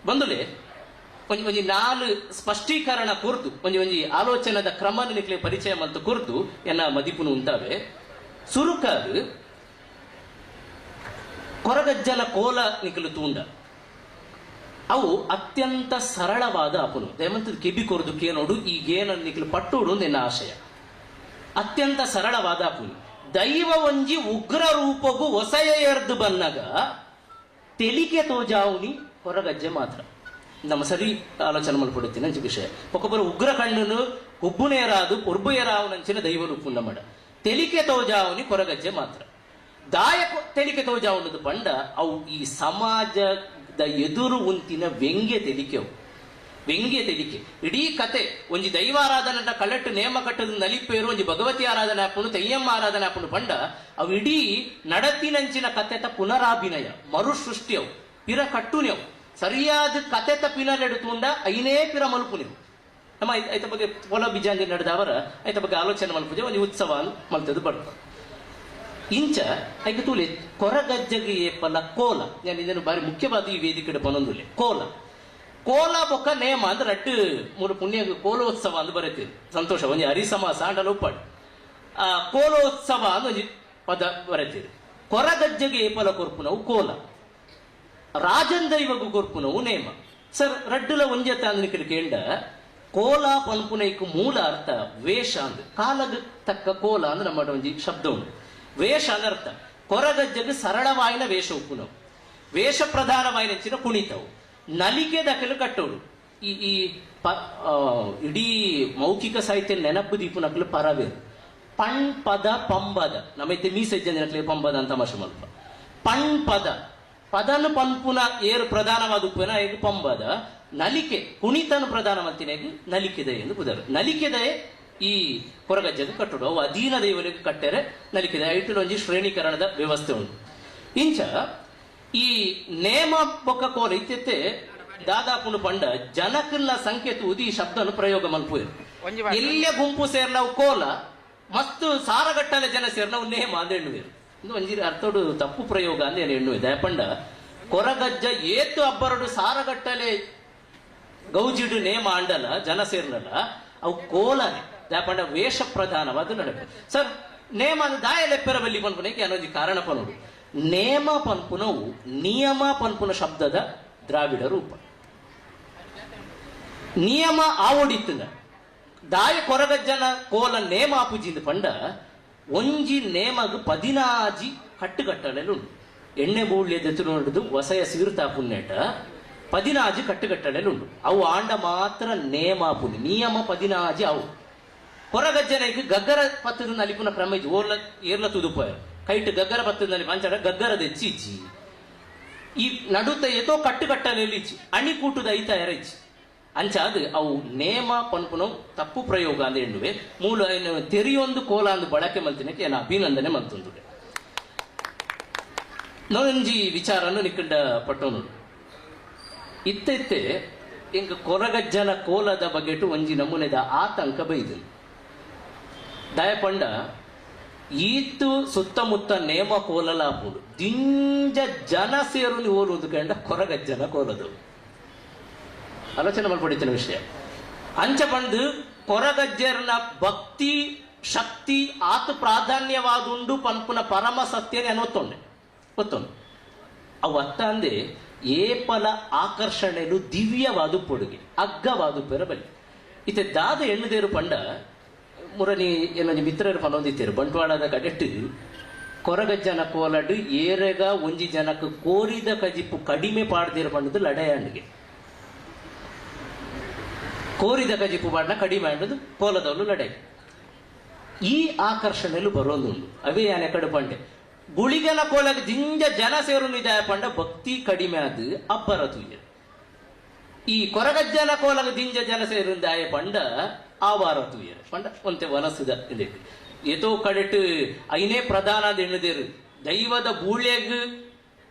ಬಂದುಲೆ ಒಂಜಿ ನಾಲ್ ಸ್ಪಷ್ಟೀಕರಣ ಕುರ್ದು ಒಂಜಿ ಆಲೋಚನದ ಕ್ರಮ ನಿಕ್ಲೆ ಪರಿಚಯ ಮಂತು ಕುರ್ದು ಎನ್ನ ಮದಿಪುನು ಉಂಟಾವೆ. ಸುರುಕಾದು ಕೊರಗಜ್ಜನ ಕೋಲ ನಿಖಲು ತೂಂಡ ಅವು ಅತ್ಯಂತ ಸರಳವಾದ ಅಪುನು ದಯಮಂತದ ಕೆಬಿ ಕೊರದು ಕೇನೋಡು ಈ ಗೇನ ನಿಖಲು ಪಟ್ಟೋಡು ನಿನ್ನ ಆಶಯ. ಅತ್ಯಂತ ಸರಳವಾದ ಅಪುನು ದೈವ ಒಂಜಿ ಉಗ್ರ ರೂಪಗೂ ಹೊಸಯ ಎರ್ದು ಬನ್ನಗ ತೆಲಿಕೆ ತೋಜಾವುನಿ ಕೊರಗಜ್ಜೆ ಮಾತ್ರ. ನಮ್ಮ ಸರಿ ಆಲೋಚನೆ ಮಾಡ್ಕೊಡುತ್ತೀನಿ ಅಂಚು ವಿಷಯ ಒಕ್ಕೊಬ್ಬರು ಉಗ್ರ ಕಣ್ಣನು ಉಬ್ಬುನೇರಾದು ಪೊರ್ಬುಯರಾವು ನಂಚಿನ ದೈವ ರೂಪುಂಡ ಮಾಡ ತೆಲಿಕೆ ತೋಜಾವುನಿ ಕೊರಗಜ್ಜೆ ಮಾತ್ರ. ದಾಯ ತೆಲಿಕೆ ತೋಜಾವುನದು ಪಂಡ ಅವು ಈ ಸಮಾಜದ ಎದುರು ಉಂತಿನ ವ್ಯಂಗ್ಯ ತೆಲಿಕೆವು ವ್ಯಂಗ್ಯ ತೆಲಿಕೆ. ಇಡೀ ಕತೆ ಒಂಜಿ ದೈವಾರಾಧನ ಕಲೆಟ್ಟು ನೇಮ ಕಟ್ಟದ ನಲಿಪೇರು ಒಂಜಿ ಭಗವತಿ ಆರಾಧನೆ ಹಾಪುನು ತೆಯ್ಯಮ್ಮ ಆರಾಧನೆ ಹಾಪುನು ಪಂಡ ಅವು ಇಡೀ ನಡತಿನಂಚಿನ ಕತೆತ ಪುನರಾಭಿನಯ ಮರುಸೃಷ್ಟಿಯವು ಪಿರ ಕಟ್ಟುನೆವು ಸರಿಯಾದ ಕತೆತ ಪಿನಲೆಡು ತುಂಡ ಐನೇ ಪಿರ ಮಲ್ಪುನೆವು. ನಮ್ಮ ಐತ ಬಗ್ಗೆ ಪೊಲ ಬಿಜಾಂಜಿ ನಡೆದವರ ಐತ ಬಗ್ಗೆ ಆಲೋಚನೆ ಮಲ್ಪುಜೆ ಒಂದು ಉತ್ಸವ ಮಲ್ತದ್ದು ಬಡ್ಕ ಇಂಚ ಐಕ ತೂಲೆ ಕೊರಗಜ್ಜಗೆ ಏಪಲ ಕೋಲ. ನಾನು ಇದನ್ನು ಬಾರಿ ಮುಖ್ಯವಾದ ಈ ವೇದಿಕೆ ಪನೊಂದುಲೆ ಕೋಲ ಕೋಲ ಬೊಕ್ಕ ನೇಮ ಅಂದ್ರೆ ರಟ್ಟು ಮೂರು ಪುಣ್ಯ ಕೋಲೋತ್ಸವ ಅಂತ ಬರೀತೀರಿ ಸಂತೋಷ ಒಂಜಿ ಹರಿಸಮಾಸ ಅಂಡಲ ಉಪ್ಪಾಡು ಕೋಲೋತ್ಸವ ಅಂತ ಒಂಜಿ ಪದ ಬರೀತೀರಿ. ಕೊರಗಜ್ಜಗೆ ಏಪಲ ಕೊರ್ಪುನವು ಕೋಲ ರಾಜಂದೈವಗು ಕೊರ್ಪುನವು ನೇಮ. ಸರ್ ರಡ್ಡುಲ ಒಂಜತ ಅಂದ್ ಕೇಂಡ ಕೋಲ ಪನ್ಪುನೈಕು ಮೂಲ ಅರ್ಥ ವೇಷ ಅಂದ್ ಕಾಲಗ ತಕ್ಕ ಕೋಲ ಅಂದ್ರೆ ನಮ್ಮ ಒಂಜಿ ಶಬ್ದ ಉಂಟು. ವೇಷ ಅಂದ ಅರ್ಥ ಕೊರಗಜ್ಜಗೆ ಸರಳವಾಯಿನ ವೇಷ ಉಪ್ಪುನವು ವೇಷ ಪ್ರಧಾನವಾಯಿನ ಕುಣಿತವು ನಲಿಕೆ ದಕಲು ಕಟ್ಟೋಡು. ಈ ಇಡೀ ಮೌಖಿಕ ಸಾಹಿತ್ಯ ನೆನಪು ದೀಪು ನಕಲು ಪರವೇರು ಪಣ್ ಪದ ಪಂಬದ ನಮ್ಮೈತೆ ಮೀಸಜ್ಜನ ನಕಲೆ ಪಂಬದ ಅಂತ ಮಶ ಮಲ್ಪ ಪಣ್ ಪದ ಪದನು ಪಂಪುನ ಏರು ಪ್ರಧಾನವಾದ ಉಪ್ಪುನ ಹೇಗೆ ಪಂಬದ ನಲಿಕೆ ಕುಣಿತನು ಪ್ರಧಾನ ಮತ್ತಿನಾಗಿ ನಲಿಕೆದೆ ಎಂದು ಬುಧರು ನಲಿಕೆದೆ ಈ ಕೊರಗಜ್ಜಗೆ ಕಟ್ಟೋಡು ಅವು ಅಧೀನ ದೈವರಿಗೆ ಕಟ್ಟರೆ ನಲಿಕೆದೆ ಐಟು ಒಂಜಿ ಶ್ರೇಣೀಕರಣದ ವ್ಯವಸ್ಥೆ ಉಂಟು. ಇಂಚ ಈ ನೇಮ ಬೊಕ್ಕ ಕೋಲ ಇತ್ಯತೆ ದಾದಾಪುನು ಪಂಡ ಜನಕಲ್ಲ ಸಂಕೇತ ಉದಿ ಶಬ್ದನು ಪ್ರಯೋಗ ಮಲ್ಪುವೆ ಎಲ್ಲ ಗುಂಪು ಸೇರ್ನವು ಕೋಲ ಮತ್ತು ಸಾರಗಟ್ಟಲೆ ಜನ ಸೇರ್ನವು ನೇಮ ಅಂದ ಎಣ್ಣುವೇರು ಇಂದು ಒಂಜಿ ಅರ್ಥೋಡು ತಪ್ಪು ಪ್ರಯೋಗ ಅಂದ ಏನು ಎಣ್ಣುವೆ ದಯಪಂಡ ಕೊರಗಜ್ಜ ಏತು ಅಬ್ಬರಡು ಸಾರಗಟ್ಟಲೆ ಗೌಜಿಡು ನೇಮ ಅಂಡಲ ಜನ ಸೇರ್ನಲ್ಲ ಅವು ಕೋಲನೆ ದಯಪಂಡ ವೇಷ ಪ್ರಧಾನವಾದ ನಡೆಪ. ಸರ್ ನೇಮ ದಾಯ ಲೆಪ್ಪರ ಬಲ್ಲಿ ಪನ್ಪುನಕ್ಕೆ ಅನ್ನೋದು ಕಾರಣ ಪನೋಡು ನೇಮ ಪನ್ಪುನವು ನಿಯಮ ಪನ್ಪುನ ಶಬ್ದದ ದ್ರಾವಿಡ ರೂಪ. ನಿಯಮ ಆವಡಿತ್ತನ ದಾಯ ಕೊರಗಜ್ಜನ ಕೋಲ ನೇಮ ಆಪುಜಿಂದ ಪಂಡ ಒಂಜಿ ನೇಮಗು 16 ಕಟ್ಟುಗಟ್ಟಲೆಲುಂಡು. ಎಣ್ಣೆ ಬೂಳ್ಯದ ನೋಡುದು ಹೊಸಯ ಸೀರ್ತಾಪುನ್ನೇಟ 16 ಕಟ್ಟುಗಟ್ಟಲೆಲುಂಡು. ಅವು ಆಂಡ ಮಾತ್ರ ನೇಮಾಪುನಿ ನಿಯಮ 16 ಅವು ಕೊರಗಜ್ಜನಿಗೆ ಗಗ್ಗರ ಪತ್ತದ ನಲಿಪುನ ಕ್ರಮ ಇಜ್ಜಿ ಓರ್ಲ ಏರ್ಲ ತುದುಪೋಯ ಕೈಟ್ ಗಗ್ಗರ ಪತ್ತದಲ್ಲಿ ಪಂಚಡ ಗಗ್ಗರದ ಹೆಚ್ಚಿಚ್ಚಿ ಈ ನಡುತ್ತ ಏತೋ ಕಟ್ಟುಗಟ್ಟಲೆಲ್ಲಿ ಇಚ್ಚಿ ಅಣಿ ಕೂಟದ ಐತ ಎರಚ್ಚಿ ಅಂಚಾದ ಅವು ನೇಮ ಪನ್ಪುನವು ತಪ್ಪು ಪ್ರಯೋಗ ಅಂದ ಎನ್ನುವೆ ಮೂಲ ತೆರಿಯೊಂದು ಕೋಲ ಅಂದು ಬಳಕೆ ಮಲ್ತಿನಕ್ಕೆ ಏನು ಅಭಿನಂದನೆ ಮಲ್ತೊಂದು ನೊಂಜಿ ವಿಚಾರನ್ನು ನಿಕ್ಕಂಡ ಪಟ್ಟೋನು ಇತ್ತೆ ಇಂಕ ಕೊರಗಜ್ಜನ ಕೋಲದ ಬಗೆಟು ಒಂಜಿ ನಮೂನೆದ ಆತಂಕ ಬೈದು ದಯಪಂಡ ಈತು ಸುತ್ತಮುತ್ತ ನೇಮ ಕೋಲಲ ಹಾಪುಡು ದಿಂಜ ಜನ ಸೇರು ಓಲುವುದು ಕಂಡ ಕೊರಗಜ್ಜನ ಕೋಲದು ಆಲೋಚನೆ ಮಾಡ್ಕೊಡಿತ್ತಿನ ವಿಷಯ ಅಂಚ ಬಂದು ಕೊರಗಜ್ಜರನ ಭಕ್ತಿ ಶಕ್ತಿ ಆತು ಪ್ರಾಧಾನ್ಯವಾದುಂಡು ಪನ್ಪುನ ಪರಮ ಸತ್ಯನೇ ಅನ್ನೊತ್ತೊಂಡೆ ಗೊತ್ತೊಂಡು ಅವು ಅತ್ತ ಅಂದೆ ಏಪಲ ಆಕರ್ಷಣೆಲು ದಿವ್ಯವಾದು ಪೊಡುಗೆ ಅಗ್ಗವಾದು ಪೆರಬಲಿ ಇತ್ತೆ ದಾದ ಎಣ್ಣುದೇರು ಪಂಡ ಮುರನಿ ಏನೊಂದು ಮಿತ್ರರು ಪನೊಂದಿತ್ತೇರು ಬಂಟ್ವಾಳದ ಕಡೆಟ್ಟು ಕೊರಗಜ್ಜನ ಕೋಲಡು ಏರೆಗ ಒಂಜಿ ಜನಕ್ಕೆ ಕೋರಿದ ಕಜಿಪ್ಪು ಕಡಿಮೆ ಪಾಡ್ದಿರ ಪಂಡದು ಲಡೆಯಣ್ಣಿಗೆ ಕೋರಿದ ಕಜಿಪ್ಪು ಪಾಡ್ನ ಕಡಿಮೆ ಅನ್ನೋದು ಕೋಲದವಳು ಲಡೆ ಈ ಆಕರ್ಷಣೆಲು ಬರೋದುಂಡು ಅವೇ ಯಾನೆ ಕಡು ಪಂಡೆ ಗುಳಿಗನ ಕೋಲಗೆ ದಿಂಜ ಜನ ಸೇರು ನಿದಾಯ ಪಂಡ ಭಕ್ತಿ ಕಡಿಮೆ ಅದು ಅಬ್ಬರ ತೂಯ ಈ ಕೊರಗಜ್ಜನ ಕೋಲಗ ದಿಂಜ ಜನ ಸೇರುಂದಾಯ ಪಂಡ ಆವಾರ ತೂಯರು ಪಂಡ ಒಂತೆ ವನಸುದ ಇದೆ ಏತೋ ಕಡೆಟ್ಟು ಐನೇ ಪ್ರಧಾನ ಎಣ್ಣದೇರು ದೈವದ ಬೂಳ್ಯಗ್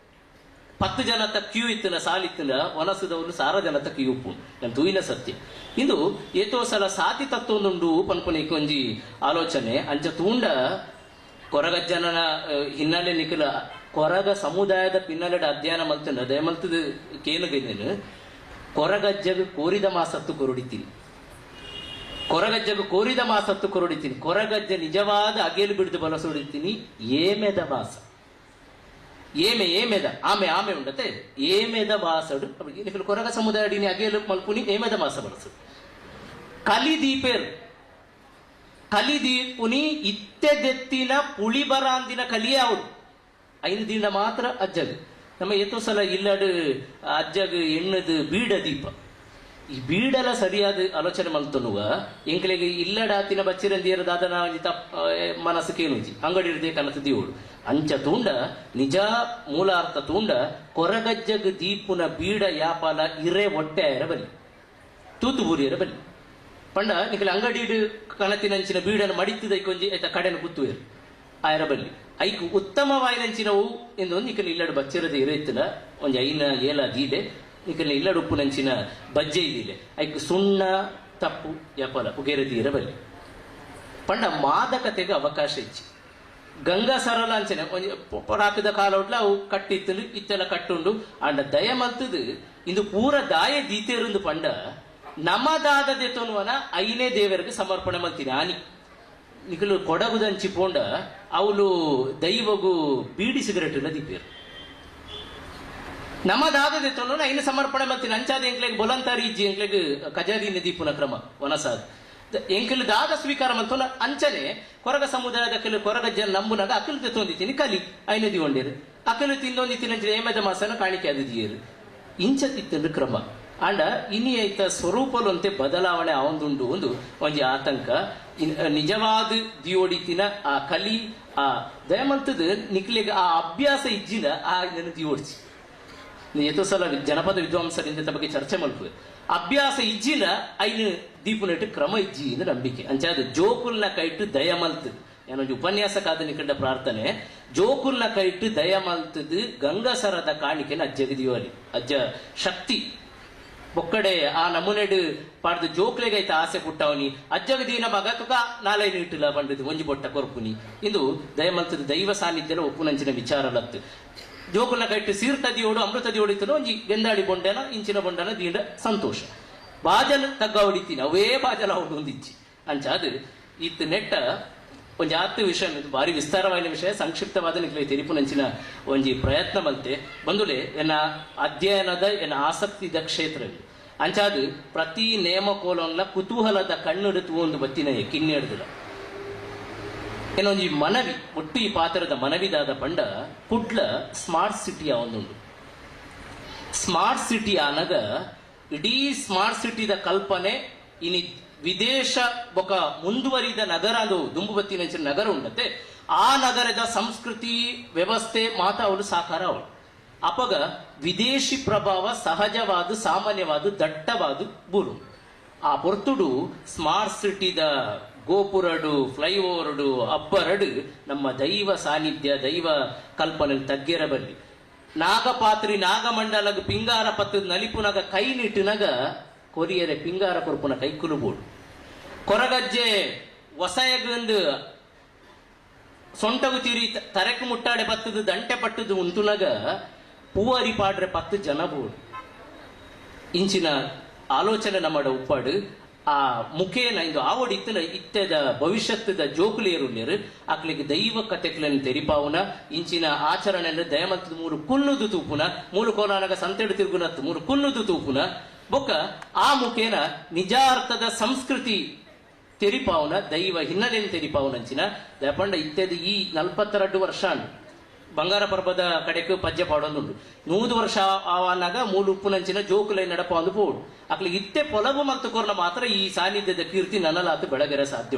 10 ಜನತ ಕ್ಯೂ ಇತ್ತನ ಸಾಲಿತ್ತನ ವನಸುದವನು ಸಾರ ಜನತ ಕ್ಯೂ ಉಪ್ಪು ನಾನು ತೂಯಿನ ಸತ್ಯ ಇಂದು ಏತೋ ಸಲ ಸಾತಿ ತತ್ವೊಂದುಂಡು ಪನ್ಪುನಿಗೆ ಒಂಜಿ ಆಲೋಚನೆ ಅಂಚ ತೂಂಡ ಕೊರಗಜ್ಜನ ಹಿನ್ನೆಲೆ ನಿಖಲ ಕೊರಗ ಸಮುದಾಯದ ಪಿನ್ನಲೆಡ ಅಧ್ಯಯನ ಮಲ್ತನ ದಯಮಲ್ತದ ಕೇನುಗೈದೇನು ಕೊರಗಜ್ಜಗ ಕೋರಿದ ಮಾಸತ್ತು ಕೊರಡಿತೀನಿ, ಕೊರಗಜ್ಜಗ ಕೋರಿದ ಮಾಸತ್ತು ಕೊರಡಿತೀನಿ, ಕೊರಗಜ್ಜ ನಿಜವಾದ ಅಗೇಲು ಬಿಡಿದು ಬಲಸೊಡಿತೀನಿ ಏಮೆದ ಮಾಸ. ಏಮೆದ ಆಮೆ ಉಂಡತೆ ಏಮೆದ ಮಾಸಡು ಕೊರಗ ಸಮುದಾಯ ಅಗೇಲು ಮಲ್ಪುನಿ ಏಮೆದ ಮಾಸ ಬಳಸು. ಕಲಿದೀಪುನಿ ಇತ್ತೆದೆತ್ತಿನ ಪುಳಿ ಬರಾಂದಿನ ಕಲಿಯಾವುದು 5 ದಿನ ಮಾತ್ರ ಅಜ್ಜಗ. ನಮ್ಮ ಎತ್ತೋ ಸಲ ಇಲ್ಲಡು ಅಜ್ಜಗ ಎಣ್ಣದು ಬೀಡ ದೀಪ. ಈ ಬೀಡಲ ಸರಿಯಾದ ಆಲೋಚನೆ ಮಲ್ತನುವ ಎಂಕ್ಲೆಗೆ ಇಲ್ಲಡಾತಿನ ಬಚ್ಚಿರಂದಿಯರದ ಅದನ್ನ ಮನಸ್ಸು ಕೇನುಜಿ ಅಂಗಡಿ ಇರದೆ ಕನಸು ದೀವೋಡು ಅಂಚ ತೂಂಡ ನಿಜ ಮೂಲಾರ್ಥ ತೂಂಡ ಕೊರಗಜ್ಜಗ ದೀಪುನ ಬೀಡ ಯಾಪಾಲ ಇರೆ ಹೊಟ್ಟೆ ಬಲ್ಲಿ ತೂತುಬೂರಿಯರ ಬಲ್ಲಿ ಪಂಡ ನಿಖಲ ಅಂಗಡಿ ಕಣತಿನಂಚಿನ ಬೀಡನ್ನು ಮಡಿತದ ಕೊಂಜಿ ಆಯ್ತ ಕಡೆನ ಕುತ್ತುವೇರು ಆಯರ ಬಲ್ಲಿ ಐಕು ಉತ್ತಮವಾಯಿನಂಚಿನವು ಎಂದು ನಿಖಲ ಇಲ್ಲಡು ಬಚ್ಚಿರದೆ ಇರೈತಿಲ್ಲ ಒಂಜಿ ಐನ ಏಲ ದೀಡೆ ನಿಖಲ ಇಲ್ಲಡು ಉಪ್ಪು ನಂಚಿನ ಬಜ್ಜೆ ಇದಿಲೆ ಐಕು ಸುಣ್ಣ ತಪ್ಪು ಯಪಲ ಉಗೇರದಿ ಇರಬಲ್ಲಿ ಪಂಡ ಮಾದಕತೆಗೆ ಅವಕಾಶ ಇಚ್ಚಿ ಗಂಗಾ ಸರಳ ಅಂಚನೆ ಒಂಜಿ ಪೊಡಾಕದ ಕಾಲ ಉಡ್ಲ ಅವು ಕಟ್ಟಿತ್ತಲು ಇತ್ತೆಲ್ಲ ಕಟ್ಟುಂಡು ಅಂಡ ದಯ ಮಲ್ತದು ಇಂದು ಪೂರ ದಾಯ ದೀತೇರುಂದು ಪಂಡ ನಮದಾದದೆ ತೋನುವನ ಐನೇ ದೇವರಿಗೆ ಸಮರ್ಪಣೆ ಮಲ್ತೀನಿ ಆನಿ ನಿಖಲು ಕೊಡಗುದಂಚಿ ಪೋಂಡ ಅವಳು ದೈವಗು ಬೀಡಿ ಸಿಗರೇಟ್ ಇಲ್ಲ ದೀಪೇರು ನಮದಾದದೆ ತೋನು ಐನ ಸಮರ್ಪಣೆ ಮಲ್ತೀನಿ ಅಂಚಾದ ಎಂಕ್ಲೆಗೆ ಬೊಲಂತಾರಿ ಇಜ್ಜಿ ಎಂಕ್ಲೆಗೆ ಕಜಾರಿನ ದೀಪುನ ಕ್ರಮ ವನಸಾದ ಎಂಕಲು ದಾದ ಸ್ವೀಕಾರ ಮಲ್ತೋನ ಅಂಚನೆ ಕೊರಗ ಸಮುದಾಯದ ಕೆಲವು ಕೊರಗ ಜನ ನಂಬುನಾಗ ಅಕಲು ತೆತ್ತೊಂದಿತೀನಿ ಕಲಿ ಐನ ದಿಗೊಂಡೇರು ಅಕಲು ತಿನ್ನೊಂದಿತ್ತಿನ ಏಮದ ಮಾಸನ ಕಾಣಿಕೆ ಆದಿಯರು ಇಂಚ ತಿತ್ತಂದು ಕ್ರಮ ಅಂಡ ಇನಿ ಐತ ಸ್ವರೂಪಲಂತೆ ಬದಲಾವಣೆ ಆವಂದುಂಡು ಒಂದು ಒಂಜಿ ಆತಂಕ ನಿಜವಾದ ದಿಯೋಡಿತಿನ ಆ ಕಲಿ ಆ ದಯಮಂತದ ನಿಕ್ಲೆಗೆ ಆ ಅಭ್ಯಾಸ ಇಜ್ಜಿನ ಆ ದಿಯೋಡಿಸಿ ಎಷ್ಟೋ ಸಲ ಜನಪದ ವಿದ್ವಾಂಸರಿಂದ ಬಗ್ಗೆ ಚರ್ಚೆ ಮಲ್ಪುವೆ ಅಭ್ಯಾಸ ಇಜ್ಜಿನ ಐನು ದೀಪುನಟ್ಟು ಕ್ರಮ ಇಜ್ಜಿ ಎಂದು ನಂಬಿಕೆ ಅಂಚಾದ ಜೋಕುಲ್ನ ಕೈಟ್ಟು ದಯಮಲ್ತು ಏನೊಂದು ಉಪನ್ಯಾಸ ಕಾದ ನಿಕಂಡ ಪ್ರಾರ್ಥನೆ ಜೋಕುಲ್ನ ಕೈಟ್ಟು ದಯಮಲ್ತದು ಗಂಗಸರದ ಕಾಣಿಕೆನ ಅಜ್ಜಗದಿಯೋಲಿ ಅಜ್ಜ ಶಕ್ತಿ ಬೊಕ್ಕಡೆ ಆ ನಮೂನೆಡು ಪಾಡ್ದು ಜೋಕ್ಲೆಗೆ ಐತ ಆಸೆ ಪುಟ್ಟವನಿ ಅಜ್ಜಗದೀನ ಮಗ ತುಕ ನಾಳೆ ನೀಟಿಲ್ಲ ಪಂಡದು ಒಂಜಿ ಬೊಟ್ಟ ಕೊರ್ಪುನಿ ಇಂದು ದಯಮಲ್ತದ ದೈವ ಸಾನ್ನಿಧ್ಯನ ಒಪ್ಪುನಂಚಿನ ವಿಚಾರಲತ್ತು ಜೋಕುಲ್ನ ಕೈಟ್ಟು ಸೀರ್ತದಿಯೋಡು ಅಮೃತದಿ ಹೊಡಿತನು ಒಂಜಿ ಗೆಂದಾಳಿ ಬೊಂಡೆನ ಇಂಚಿನ ಬೊಂಡನ ದೀಂಡ ಸಂತೋಷ ಬಾಜಲ್ ತಗ್ಗ ಹೊಡಿತೀನಿ ಅವೇ ಬಾಜಲ ಹೊಂದಿಚ್ಚಿ ಅಂಚಾದು ಇತ್ತು ನೆಟ್ಟ ಒಂಜಿ ಆತ್ತು ವಿಷಯ ಭಾರಿ ವಿಸ್ತಾರವಾದ ವಿಷಯ ಸಂಕ್ಷಿಪ್ತವಾದ ನಿಕ್ಲೆ ತೆರಿಪುನಂಚಿನ ಒಂಜಿ ಪ್ರಯತ್ನ ಮಲ್ತೆ ಬಂದುಲೆ ಎನ್ನ ಅಧ್ಯಯನದ ಎನ್ನ ಆಸಕ್ತಿದ ಕ್ಷೇತ್ರಗಳು ಅಂಚಾದು ಪ್ರತಿ ನೇಮಕೋಲಂಗ್ಲ ಕುತೂಹಲದ ಕಣ್ಣಿಡುತ್ತು ಒಂದು ಬತ್ತಿನ ಕಿನ್ನೆಡ್ದಿಲ್ಲ ಏನೊಂಜಿ ಮನವಿ ಒಟ್ಟು ಈ ಪಾತ್ರದ ಮನವಿದಾದ ಪಂಡ ಕುಡ್ಲ ಸ್ಮಾರ್ಟ್ ಸಿಟಿಯ ಒಂದುಂಡು ಸ್ಮಾರ್ಟ್ ಸಿಟಿ ಆನಗ ಇಡೀ ಸ್ಮಾರ್ಟ್ ಸಿಟಿದ ಕಲ್ಪನೆ ಇನಿ ವಿದೇಶ ಬೊಕ ಮುಂದುವರಿದ ನಗರ ಅದು ದುಂಬುಬತ್ತಿನ ನಗರ ಉಂಡತೆ ಆ ನಗರದ ಸಂಸ್ಕೃತಿ ವ್ಯವಸ್ಥೆ ಮಾತ ಅವಳು ಸಾಕಾರ ಅವಳು ಅಪಗ ವಿದೇಶಿ ಪ್ರಭಾವ ಸಹಜವಾದ ಸಾಮಾನ್ಯವಾದ ದಟ್ಟವಾದ ಬೂರು ಆ ಪೊರ್ತುಡು ಸ್ಮಾರ್ಟ್ ಸಿಟಿದ ಗೋಪುರಡು ಫ್ಲೈಓವರ್ಡು ಅಬ್ಬರಡು ನಮ್ಮ ದೈವ ಸಾನ್ನಿಧ್ಯ ದೈವ ಕಲ್ಪನೆ ತಗ್ಗಿರಬಲ್ಲಿ ನಾಗಪಾತ್ರಿ ನಾಗಮಂಡಲಗ ಪಿಂಗಾರ ಪತ್ತದ ನಲಿಪುನಗ ಕೈ ನಿಟ್ಟಿನಗ ಕೊರಿಯರೆ ಪಿಂಗಾರ ಕೊರ್ಪುನ ಕೈಕುಲುಬೋಡು ಕೊರಗಜ್ಜೆ ಒಸಯಗಂದು ಸೊಂಟಗು ತೀರಿ ತರೆಕು ಮುಟ್ಟಾಡೆ ಪತ್ತದು ದಂಟೆ ಪಟ್ಟದು ಉಂಟುನಗ ಪೂವರಿ ಪಾಡ್ರೆ 10 ಜನ ಬೋಡು ಇಂಚಿನ ಆಲೋಚನೆ ನಮ್ಮಡ ಉಪ್ಪಾಡು ಆ ಮುಖೇನ ಇಂದು ಆವಡಿತ್ತನ ಇತ್ತೆದ ಭವಿಷ್ಯತ್ತದ ಜೋಕುಲೇರುಲ್ಯರು ಅಕ್ಲಿಗೆ ದೈವ ಕಥೆಗಳನ್ನು ತೆರಿಪಾವುನ ಇಂಚಿನ ಆಚರಣೆ ದಯಮಂತದ 3 ಕುಲ್ಲುದು ತೂಪುನ 3 ಕೋಲಾನಗ ಸಂತೆಡು ತಿರುಗುನತ್ತು 3 ಕುಲ್ಲುದು ತೂಪುನ ಬೊಕ್ಕ ಆ ಮುಖೇನ ನಿಜಾರ್ಥದ ಸಂಸ್ಕೃತಿ ತೆರಿಪಾವುನ ದೈವ ಹಿನ್ನೆಲೆಯನ್ನು ತೆರಿಪಾವುನಂಚಿನ ದಯಪಂಡ ಇತ್ತೆದ ಈ 42 ವರ್ಷ ಬಂಗಾರ ಪರ್ಬದ ಕಡೆಗೆ ಪದ್ಯ ಪಾಡೊಂದುಂಡು 100 ವರ್ಷ ಆವನಾಗ 3 ಉಪ್ಪುನಂಚಿನ ಜೋಕುಲೈ ನಡಪ ಒಂದು ಪೋಡು ಅಕ್ಲಿಗೆ ಇತ್ತೆ ಪೊಲಬು ಮತ್ತು ಕೊರ್ನ ಮಾತ್ರ ಈ ಸಾನ್ನಿಧ್ಯದ ಕೀರ್ತಿ ನನ್ನಲಾತು ಬೆಳಗೆರೆ ಸಾಧ್ಯ